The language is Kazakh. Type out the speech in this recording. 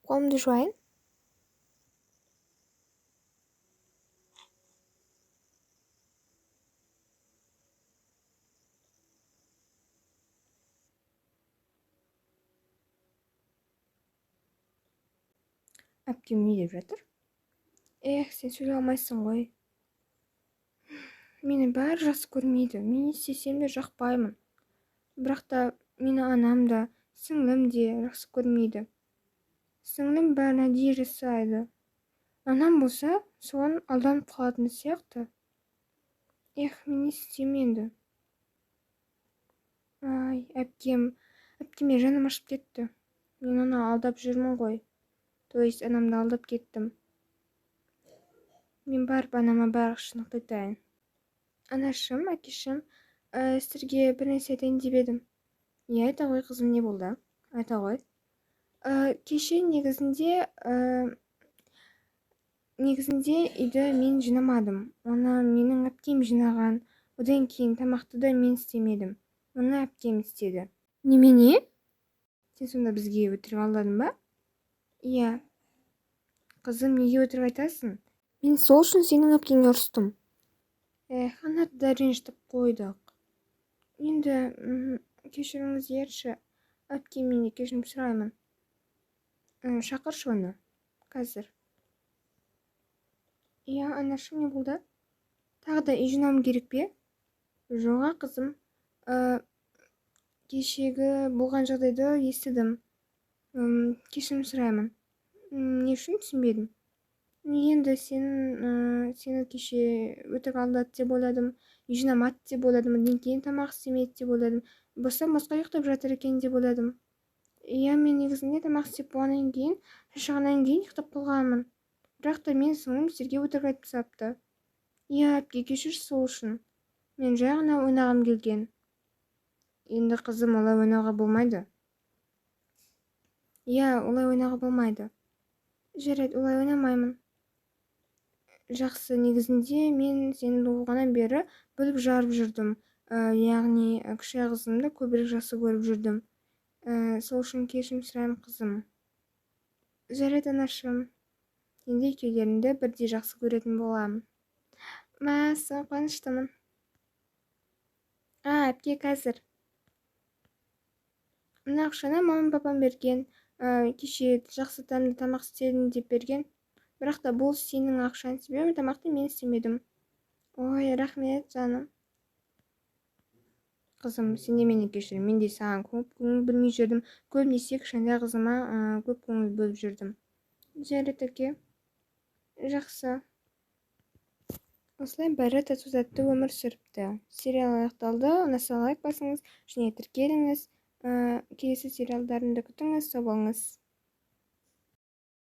қолымды жуайын. Әпкем не деп жатыр? Сен сөйлей алмайсың ғой. Мені бәрі жақсы көрмейді. Мен не істесем де жақпаймын. Бірақ та мені анам да, сіңлім де жақсы көрмейді. Сіңлім бәрін әдейі жасайды. Анам болса, соған алданып қалатын сияқты. Мен не істеймін енді? Әпкеме жаным ашып кетті. Мен оны алдап жүрмін ғой. То есть анамды алдап кеттім. Мен барып анама барлық шындықты айтайын. Анашым, әкешім, сіздерге бір нәрсе айтайын деп едім. Айта ғой, қызым, не болды? Айта ғой. Кеше негізінде үйді мен жинамадым. Оны менің әпкем жинаған. Одан кейін тамақты да мен істемедім. Оны әпкем істеді. Немене? Сен сонда бізге өтірік алдадың ба? Иә. Қызым, неге өтірік айтасың? Мен сол үшін сенің әпкеңе ұрыстым. Анарды да ренжітіп қойдық. Енді кешіріңіздерші, әпкемнен кешірім сұраймын. Шақыршы оны қазір. Анашым, не болды? Тағы да үй жинауым керек пе? Жоға, қызым. Кешегі болған жағдайды естідім. Кешірім сұраймын. Не үшін түсінбедім? Енді сені кеше өтірік алдады деп ойладым, үй жинамады деп ойладым, одан кейін тамақ істемеді деп ойладым, босқа ұйықтап жатыр екен деп ойладым. Мен негізінде тамақ істеп болғаннан кейін, шаршағаннан кейін ұйықтап қалғанмын. Бірақ та мен сіңлім сіздерге өтірік айтып тастапты. Әпке, кешірші сол үшін. Мен жай ғана ойнағым келген. Енді қызым, олай ойнауға болмайды. Олай ойнауға болмайды. Жарайды, олай ойнамаймын. Жақсы, негізінде мен сені туылғаннан бері бөліп жарып жүрдім. Яғни кіші қызымды көбірек жақсы көріп жүрдім. Сол үшін кешірім сұраймын, қызым. Жарайды, анашым. Енді екеулеріңді бірдей жақсы көретін боламын. Мәссаған, қуаныштымын. Әпке, қазір. Мына ақшаны мамам папам берген. Кеше жақсы тамды тамақ істедім деп берген. Бірақ та бұл сенің ақшаң, себебі тамақты мен істемедім. Рахмет, жаным. Қызым, сен де мені кешір. Мен де саған көңіл бөлмей жүрдім. Көбінесе кішкентай қызыма көп көңіл бөліп жүрдім. Жарайды, әке. Жақсы. Осылай бәрі тату-тәтті өмір сүріпті. Сериал аяқталды. Ұнаса лайк басыңыз және тіркеліңіз. Келесі сериалдарымды күтіңіз, сау болыңыз.